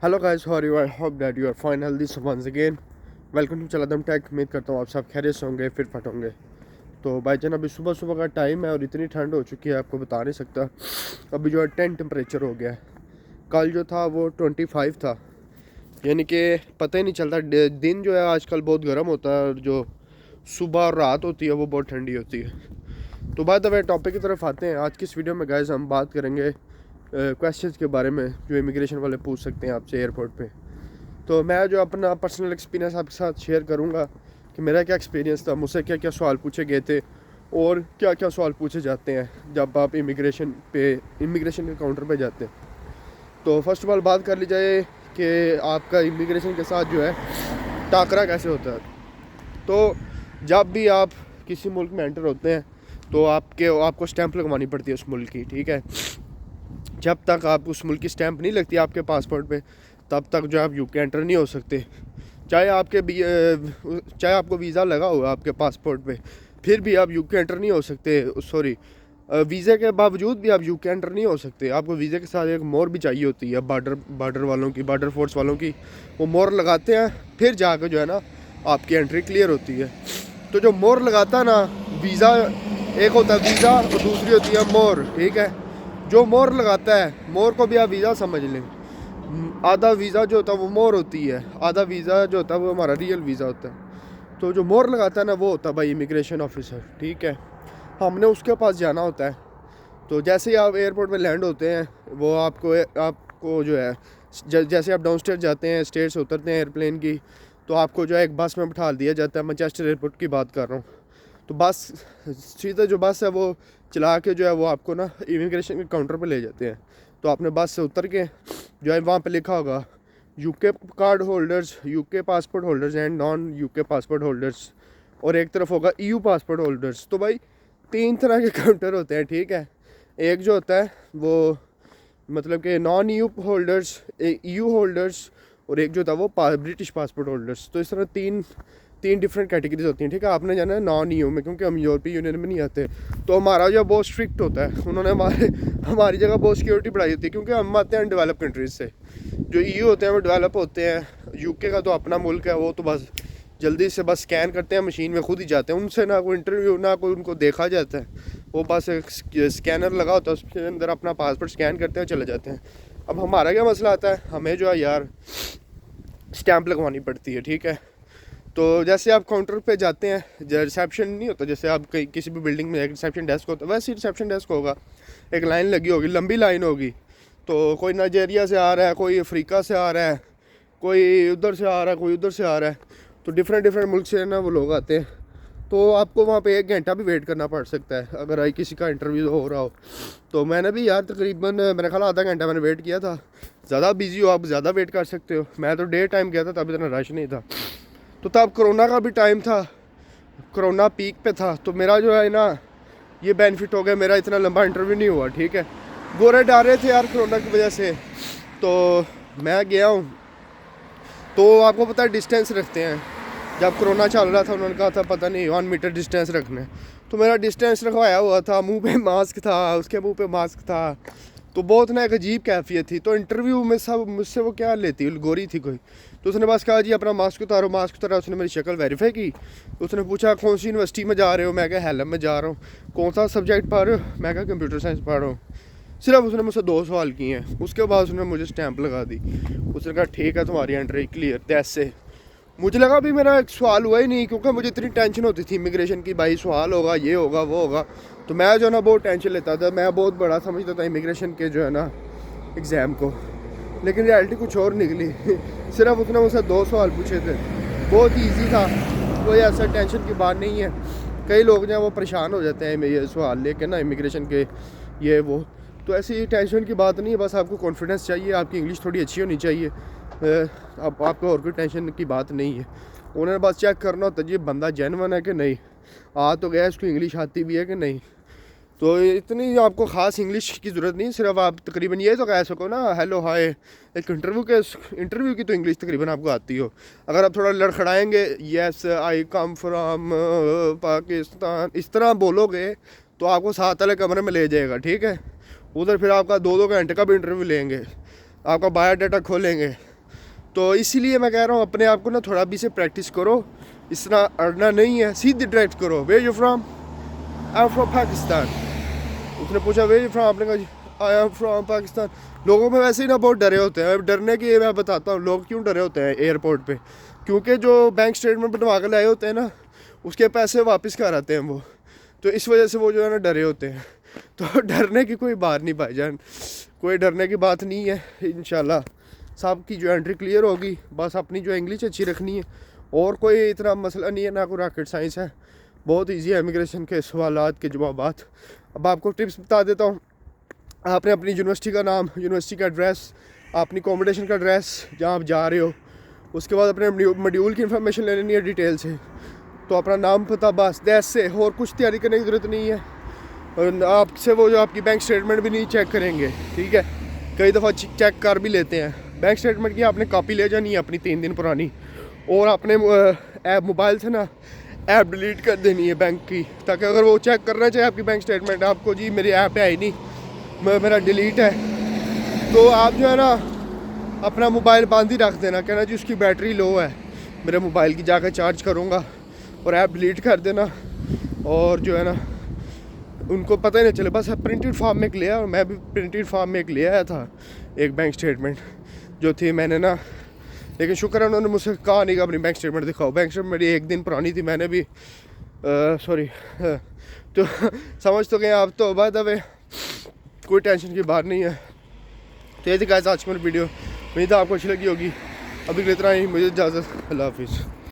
Hello guys, how are you? I hope that you are fine, healthy once again. Welcome to Chaladam Tech. उम्मीद करता हूँ आप सब खैरियत से होंगे, फिट फट होंगे। तो भाईजान अभी सुबह सुबह का टाइम है और इतनी ठंड हो चुकी है आपको बता नहीं सकता। अभी जो है 10 टेम्परेचर हो गया है। कल जो था वो 25 था, यानी कि पता ही नहीं चलता। दिन जो है आजकल बहुत गर्म होता है और जो सुबह और रात होती है वो बहुत ठंडी होती है। तो बाद अब टॉपिक की तरफ आते हैं। आज की इस वीडियो में गाइस हम बात करेंगे क्वेश्चंस के बारे में जो इमिग्रेशन वाले पूछ सकते हैं आपसे एयरपोर्ट पे। तो मैं जो अपना पर्सनल एक्सपीरियंस आपके साथ शेयर करूंगा कि मेरा क्या एक्सपीरियंस था, मुझसे क्या क्या सवाल पूछे गए थे और क्या क्या सवाल पूछे जाते हैं जब आप इमिग्रेशन के काउंटर पे जाते हैं। तो फर्स्ट ऑफ ऑल बात कर ली जाए कि आपका इमिग्रेशन के साथ जो है टाकरा कैसे होता है। तो जब भी आप किसी मुल्क में एंटर होते हैं तो आपको स्टैंप लगवानी पड़ती है उस मुल्क की, ठीक है। जब तक आप उस मुल्क की स्टैंप नहीं लगती आपके पासपोर्ट पे, तब तक जो आप यूके एंटर नहीं हो सकते। चाहे आपको वीज़ा लगा हुआ आपके पासपोर्ट पे, फिर भी आप यूके एंटर नहीं हो सकते। सॉरी, वीज़े के बावजूद भी आप यूके एंटर नहीं हो सकते। आपको वीज़े के साथ एक मोहर भी चाहिए होती है, बॉर्डर वालों की, बॉर्डर फोर्स वालों की। वो मोहर लगाते हैं, फिर जाकर जो है ना आपकी एंट्री क्लियर होती है। तो जो मोहर लगाता है ना वीज़ा, एक होता है वीज़ा और दूसरी होती है मोहर, ठीक है। जो मोहर लगाता है, मोहर को भी आप वीज़ा समझ लें। आधा वीज़ा जो होता है वो मोहर होती है, आधा वीज़ा जो होता है वो हमारा रियल वीज़ा होता है। तो जो मोहर लगाता है ना वो होता है भाई इमिग्रेशन ऑफिसर, ठीक है। हमने उसके पास जाना होता है। तो जैसे ही आप एयरपोर्ट में लैंड होते हैं, वो आपको जो है जैसे आप डाउन स्टेयर जाते हैं, स्टेयर से उतरते हैं एयरप्लेन की, तो आपको जो है एक बस में बिठा दिया जाता है। मैनचेस्टर एयरपोर्ट की बात कर रहा हूँ। तो बस सीधा जो बस है वो चला के जो है वो आपको ना इमिग्रेशन के काउंटर पे ले जाते हैं। तो आपने बस से उतर के जो है वहाँ पे लिखा होगा UK card holders, UK passport holders and non UK passport holders, और एक तरफ होगा ईयू पासपोर्ट होल्डर्स। तो भाई 3 तरह के काउंटर होते हैं, ठीक है। एक जो होता है वो मतलब कि non EU holders, EU holders, और एक जो था वो ब्रिटिश पासपोर्ट होल्डर्स। तो इस तरह तीन तीन डिफरेंट कैटेगरीज होती हैं, ठीक है। आपने जाना है नॉन ईयू में, क्योंकि हम यूरोपीय यूनियन में नहीं आते। तो हमारा जो बहुत स्ट्रिक्ट होता है, उन्होंने हमारी जगह बहुत सिक्योरिटी बढ़ाई होती है, क्योंकि हम आते हैं अनडेवलप कंट्रीज से। जो ईयू होते हैं वो डेवलप होते हैं। यूके का तो अपना मुल्क है, वो तो बस जल्दी से बस स्कैन करते हैं, मशीन में खुद ही जाते हैं। उनसे ना कोई इंटरव्यू, ना कोई उनको देखा जाता है। वो बस एक स्कैनर लगा होता है, उसके अंदर अपना पासपोर्ट स्कैन करते हैं, चले जाते हैं। अब हमारा क्या मसला आता है, हमें जो है यार स्टैंप लगवानी पड़ती है, ठीक है। तो जैसे आप काउंटर पे जाते हैं, रिसेप्शन नहीं होता, जैसे आप कहीं किसी भी बिल्डिंग में एक रिसेप्शन डेस्क होता है, वैसे ही रिसेप्शन डेस्क होगा। एक लाइन लगी होगी, लंबी लाइन होगी। तो कोई नाइजीरिया से आ रहा है, कोई अफ्रीका से आ रहा है, कोई उधर से आ रहा है, कोई उधर से आ रहा है। तो डिफरेंट डिफरेंट मुल्क से ना वो लोग आते हैं। तो आपको वहाँ पे 1 घंटा भी वेट करना पड़ सकता है अगर आई किसी का इंटरव्यू हो रहा हो। तो मैंने भी यार तकरीबन मेरा ख्याल आधा घंटा मैंने वेट किया था। ज़्यादा बिजी हो आप, ज़्यादा वेट कर सकते हो। मैं तो डे टाइम गया था, तब इतना रश नहीं था। तो तब कोरोना का भी टाइम था, कोरोना पीक पे था। तो मेरा जो है ना ये बेनिफिट हो गया, मेरा इतना लंबा इंटरव्यू नहीं हुआ, ठीक है। गोरे डर रहे थे यार कोरोना की वजह से। तो मैं गया हूँ। तो आपको पता है डिस्टेंस रखते हैं। जब कोरोना चल रहा था उन्होंने कहा था पता नहीं 1 मीटर डिस्टेंस रखना है। तो मेरा डिस्टेंस रखवाया हुआ था, मुंह पे मास्क था, उसके मुंह पे मास्क था। तो बहुत ना एक अजीब कैफियत थी। तो इंटरव्यू में सब मुझसे वो क्या लेती, गोरी थी कोई। तो उसने बस कहा जी अपना मास्क उतारो, मास्क उतारा। उसने मेरी शक्ल वेरीफाई की। तो उसने पूछा कौन सी यूनिवर्सिटी में जा रहे हो, मैं कहा हेलम में जा रहा हूँ। कौन सा सब्जेक्ट पढ़ रहे हो, मैं कहा कंप्यूटर साइंस पढ़ रहा हूँ। सिर्फ उसने मुझसे 2 सवाल किए हैं। उसके बाद उसने मुझे स्टैंप लगा दी। उसने कहा ठीक है तुम्हारी एंट्री क्लियर। तैसे मुझे लगा भी मेरा एक सवाल हुआ ही नहीं, क्योंकि मुझे इतनी टेंशन होती थी इमिग्रेशन की, भाई सवाल होगा, ये होगा, वो होगा। तो मैं जो है ना बहुत टेंशन लेता था, मैं बहुत बड़ा समझता था इमिग्रेशन के जो है ना एग्ज़ाम को। लेकिन रियलिटी कुछ और निकली। सिर्फ उसने मुझसे 2 सवाल पूछे थे, बहुत ईजी था, कोई ऐसा टेंशन की बात नहीं है। कई लोग जो है वो परेशान हो जाते हैं ये सवाल लेके ना इमिग्रेशन के, ये वो। तो ऐसी टेंशन की बात नहीं है, बस आपको कॉन्फिडेंस चाहिए, आपकी इंग्लिश थोड़ी अच्छी होनी चाहिए। अब आपको और कोई टेंशन की बात नहीं है। उन्होंने बस चेक करना होता है जी बंदा जेन्युइन है कि नहीं, आ तो गया, इसको इंग्लिश आती भी है कि नहीं। तो इतनी आपको ख़ास इंग्लिश की ज़रूरत नहीं, सिर्फ आप तकरीबन ये तो कह सको ना हेलो हाय। एक इंटरव्यू की तो इंग्लिश तकरीबन आपको आती हो। अगर आप थोड़ा लड़खड़ाएंगे, yes I come from Pakistan, इस तरह बोलोगे तो आपको साथ वाले कमरे में ले जाएगा, ठीक है। उधर फिर आपका 2-2 घंटे का भी इंटरव्यू लेंगे, आपका बायोडाटा खोलेंगे, तो इसीलिए मैं कह रहा हूँ अपने आप को ना थोड़ा अभी से प्रैक्टिस करो, इस तरह अड़ना नहीं है, सीधे डायरेक्ट करो। Where you from? I am from Pakistan. उसने पूछा वेयर यू फ्रॉम, आपने कहा जी आई एम फ्रॉम पाकिस्तान। लोगों में वैसे ही ना बहुत डरे होते हैं। डरने की मैं बताता हूँ लोग क्यों डरे होते हैं एयरपोर्ट पे, क्योंकि जो बैंक स्टेटमेंट बनवा कर लाए होते हैं ना, उसके पैसे वापस कर आते हैं वो, तो इस वजह से वो जो है ना डरे होते हैं। तो डरने की कोई बात नहीं भाईजान, कोई डरने की बात नहीं है। इंशाल्लाह सब की जो एंट्री क्लियर होगी, बस अपनी जो इंग्लिश अच्छी रखनी है, और कोई इतना मसला नहीं है, ना कोई रॉकेट साइंस है, बहुत इजी है इमिग्रेशन के सवालात के जवाबात। अब आपको टिप्स बता देता हूँ। आपने अपनी यूनिवर्सिटी का नाम, यूनिवर्सिटी का एड्रेस, अपनी अकोमोडेशन का एड्रेस जहाँ आप जा रहे हो, उसके बाद अपने मॉड्यूल की इन्फॉर्मेशन ले लेनी है डिटेल से। तो अपना नाम पता बस दैस से, और कुछ तैयारी करने की ज़रूरत नहीं है। और आपसे वो जो आपकी बैंक स्टेटमेंट भी नहीं चेक करेंगे, ठीक है, कई दफ़ा चेक कर भी लेते हैं। बैंक स्टेटमेंट की आपने कॉपी ले जानी है अपनी 3 दिन पुरानी, और अपने ऐप मोबाइल से ना ऐप डिलीट कर देनी है बैंक की, ताकि अगर वो चेक करना चाहे आपकी बैंक स्टेटमेंट, आपको जी मेरी ऐप है ही नहीं, मेरा डिलीट है, तो आप जो है ना अपना मोबाइल बंद ही रख देना, कहना जी उसकी बैटरी लो है, मेरे मोबाइल की जाकर चार्ज करूँगा, और ऐप डिलीट कर देना। और जो है ना उनको पता ही नहीं चले, बस प्रिंटेड फॉर्म में एक लिया, और मैं भी प्रिंटेड फॉर्म में एक ले आया था एक बैंक स्टेटमेंट जो थी मैंने ना, लेकिन शुक्र है उन्होंने मुझसे कहा नहीं कि अपनी बैंक स्टेटमेंट दिखाओ। बैंक स्टेटमेंट मेरी 1 दिन पुरानी थी, मैंने भी सॉरी तो समझ तो गए आप। तो बाय द वे कोई टेंशन की बात नहीं है। तो ये थी गाइस आज की मेरी वीडियो, उम्मीद है आपको अच्छी लगी होगी। अभी इतना ही, मुझे इजाज़त, अल्लाह हाफिज़।